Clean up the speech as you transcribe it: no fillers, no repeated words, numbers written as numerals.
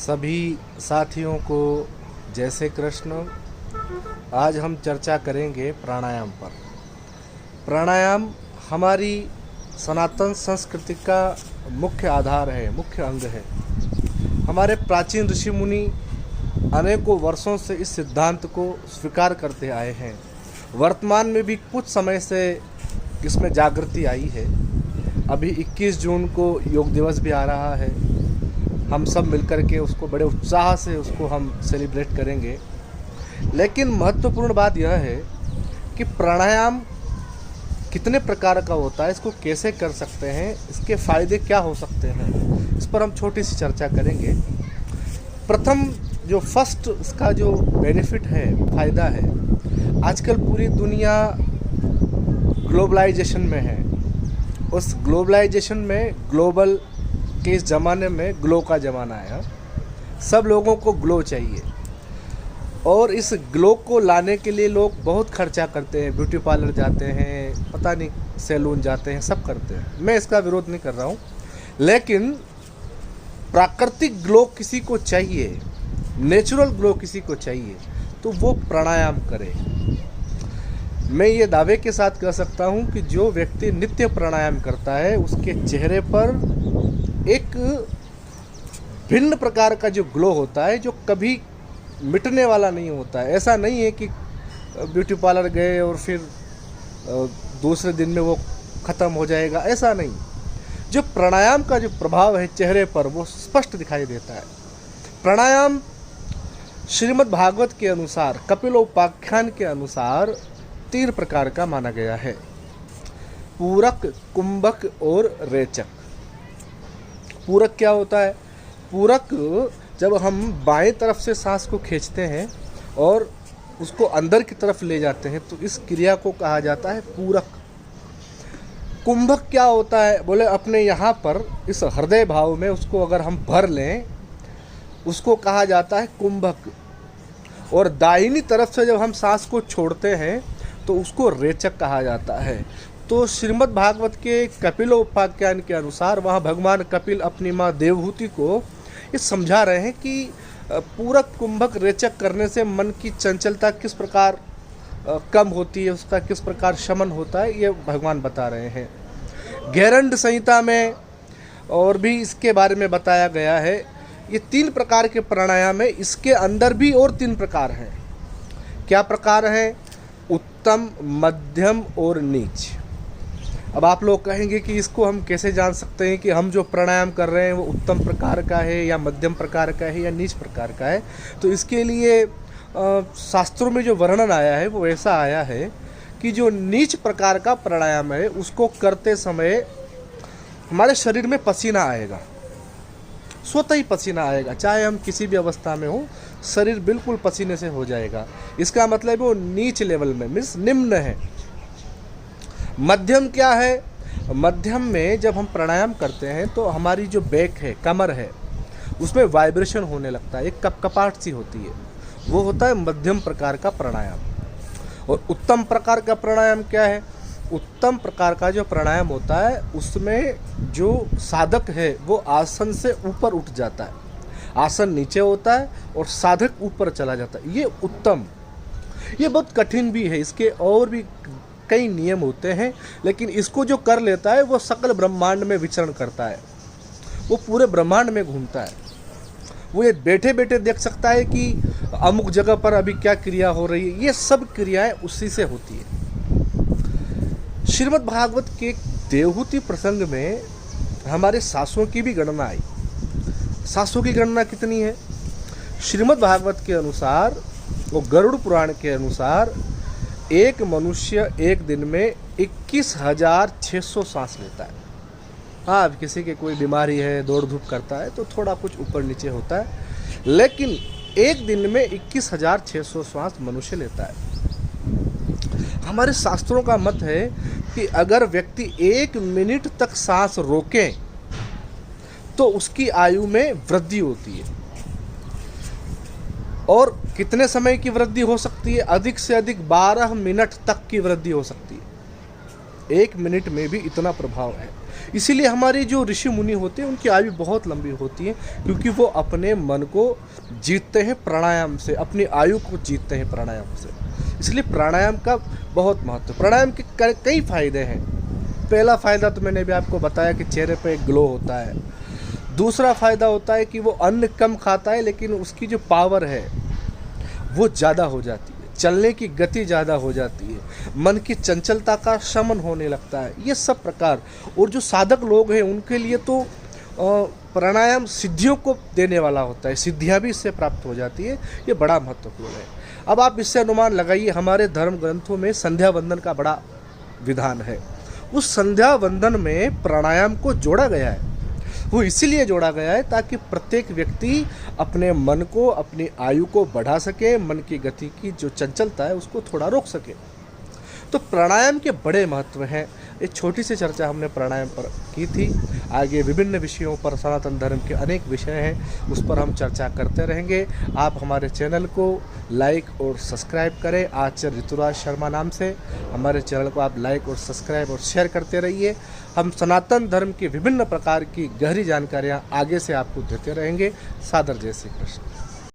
सभी साथियों को जय श्री कृष्ण। आज हम चर्चा करेंगे प्राणायाम पर। प्राणायाम हमारी सनातन संस्कृति का मुख्य आधार है, मुख्य अंग है। हमारे प्राचीन ऋषि मुनि अनेकों वर्षों से इस सिद्धांत को स्वीकार करते आए हैं। वर्तमान में भी कुछ समय से इसमें जागृति आई है। अभी 21 जून को योग दिवस भी आ रहा है। हम सब मिलकर के उसको बड़े उत्साह से उसको हम सेलिब्रेट करेंगे। लेकिन महत्वपूर्ण बात यह है कि प्राणायाम कितने प्रकार का होता है, इसको कैसे कर सकते हैं, इसके फ़ायदे क्या हो सकते हैं, इस पर हम छोटी सी चर्चा करेंगे। प्रथम जो फर्स्ट इसका जो बेनिफिट है, फ़ायदा है, आजकल पूरी दुनिया ग्लोबलाइजेशन में है। उस ग्लोबलाइजेशन में, ग्लोबल के इस ज़माने में ग्लो का ज़माना है। सब लोगों को ग्लो चाहिए और इस ग्लो को लाने के लिए लोग बहुत खर्चा करते हैं। ब्यूटी पार्लर जाते हैं, पता नहीं सैलून जाते हैं, सब करते हैं। मैं इसका विरोध नहीं कर रहा हूँ, लेकिन प्राकृतिक ग्लो किसी को चाहिए, नेचुरल ग्लो किसी को चाहिए, तो वो प्राणायाम करे। मैं ये दावे के साथ कह सकता हूँ कि जो व्यक्ति नित्य प्राणायाम करता है उसके चेहरे पर एक भिन्न प्रकार का जो ग्लो होता है, जो कभी मिटने वाला नहीं होता है। ऐसा नहीं है कि ब्यूटी पार्लर गए और फिर दूसरे दिन में वो ख़त्म हो जाएगा, ऐसा नहीं। जो प्राणायाम का जो प्रभाव है चेहरे पर, वो स्पष्ट दिखाई देता है। प्राणायाम श्रीमद् भागवत के अनुसार, कपिलोपाख्यान के अनुसार 3 प्रकार का माना गया है: पूरक, कुंभक और रेचक। पूरक क्या होता है? पूरक जब हम बाएं तरफ से सांस को खींचते हैं और उसको अंदर की तरफ ले जाते हैं, तो इस क्रिया को कहा जाता है पूरक। कुंभक क्या होता है? बोले अपने यहाँ पर इस हृदय भाव में उसको अगर हम भर लें, उसको कहा जाता है कुंभक। और दाहिनी तरफ से जब हम सांस को छोड़ते हैं तो उसको रेचक कहा जाता है। तो श्रीमद् भागवत के कपिलोपाख्यान के अनुसार वहाँ भगवान कपिल अपनी माँ देवहूति को ये समझा रहे हैं कि पूरक, कुंभक, रेचक करने से मन की चंचलता किस प्रकार कम होती है, उसका किस प्रकार शमन होता है, ये भगवान बता रहे हैं। गैरंड संहिता में और भी इसके बारे में बताया गया है। ये 3 प्रकार के प्राणायाम है। इसके अंदर भी और 3 प्रकार हैं। क्या प्रकार हैं? उत्तम, मध्यम और नीच। अब आप लोग कहेंगे कि इसको हम कैसे जान सकते हैं कि हम जो प्राणायाम कर रहे हैं वो उत्तम प्रकार का है या मध्यम प्रकार का है या नीच प्रकार का है? तो इसके लिए शास्त्रों में जो वर्णन आया है वो ऐसा आया है कि जो नीच प्रकार का प्राणायाम है उसको करते समय हमारे शरीर में पसीना आएगा, स्वतः ही पसीना आएगा। चाहे हम किसी भी अवस्था में हो, शरीर बिल्कुल पसीने से हो जाएगा। इसका मतलब वो नीच लेवल में, मीन्स निम्न है। मध्यम क्या है? मध्यम में जब हम प्राणायाम करते हैं तो हमारी जो बैक है, कमर है, उसमें वाइब्रेशन होने लगता है, एक कपकपाहट सी होती है, वो होता है मध्यम प्रकार का प्राणायाम। और उत्तम प्रकार का प्राणायाम क्या है? उत्तम प्रकार का जो प्राणायाम होता है उसमें जो साधक है वो आसन से ऊपर उठ जाता है, आसन नीचे होता है और साधक ऊपर चला जाता है, ये उत्तम। ये बहुत कठिन भी है, इसके और भी कई नियम होते हैं, लेकिन इसको जो कर लेता है वो सकल ब्रह्मांड में विचरण करता है, वो पूरे ब्रह्मांड में घूमता है। वो ये बैठे बैठे देख सकता है कि अमुक जगह पर अभी क्या क्रिया हो रही है। ये सब क्रियाएं उसी से होती है। श्रीमद् भागवत के देवहूति प्रसंग में हमारे सांसों की भी गणना आई। सांसों की गणना कितनी है? श्रीमद् भागवत के अनुसार, वो गरुड़ पुराण के अनुसार, एक मनुष्य एक दिन में 21,600 सांस लेता है। हाँ, अब किसी के कोई बीमारी है, दौड़ धूप करता है तो थोड़ा कुछ ऊपर नीचे होता है, लेकिन एक दिन में 21,600 सांस मनुष्य लेता है। हमारे शास्त्रों का मत है कि अगर व्यक्ति 1 मिनट तक सांस रोके तो उसकी आयु में वृद्धि होती है। और कितने समय की वृद्धि हो सकती है? अधिक से अधिक 12 मिनट तक की वृद्धि हो सकती है। 1 मिनट में भी इतना प्रभाव है। इसीलिए हमारे जो ऋषि मुनि होते हैं उनकी आयु बहुत लंबी होती है, क्योंकि वो अपने मन को जीतते हैं प्राणायाम से, अपनी आयु को जीतते हैं प्राणायाम से। इसलिए प्राणायाम का बहुत महत्व। प्राणायाम के कई फायदे हैं। पहला फ़ायदा तो मैंने भी आपको बताया कि चेहरे पे एक ग्लो होता है। दूसरा फ़ायदा होता है कि वो अन्न कम खाता है, लेकिन उसकी जो पावर है वो ज़्यादा हो जाती है, चलने की गति ज़्यादा हो जाती है, मन की चंचलता का शमन होने लगता है। ये सब प्रकार। और जो साधक लोग हैं उनके लिए तो प्राणायाम सिद्धियों को देने वाला होता है, सिद्धियाँ भी इससे प्राप्त हो जाती है। ये बड़ा महत्वपूर्ण है। अब आप इससे अनुमान लगाइए, हमारे धर्म ग्रंथों में संध्या वंदन का बड़ा विधान है। उस संध्या वंदन में प्राणायाम को जोड़ा गया है। वो इसीलिए जोड़ा गया है ताकि प्रत्येक व्यक्ति अपने मन को, अपनी आयु को बढ़ा सके, मन की गति की जो चंचलता है उसको थोड़ा रोक सके। तो प्राणायाम के बड़े महत्व हैं। एक छोटी सी चर्चा हमने प्राणायाम पर की थी। आगे विभिन्न विषयों पर, सनातन धर्म के अनेक विषय हैं, उस पर हम चर्चा करते रहेंगे। आप हमारे चैनल को लाइक और सब्सक्राइब करें। आचार्य ऋतुराज शर्मा नाम से हमारे चैनल को आप लाइक और सब्सक्राइब और शेयर करते रहिए। हम सनातन धर्म की विभिन्न प्रकार की गहरी जानकारियाँ आगे से आपको देते रहेंगे। सादर जय श्री कृष्ण।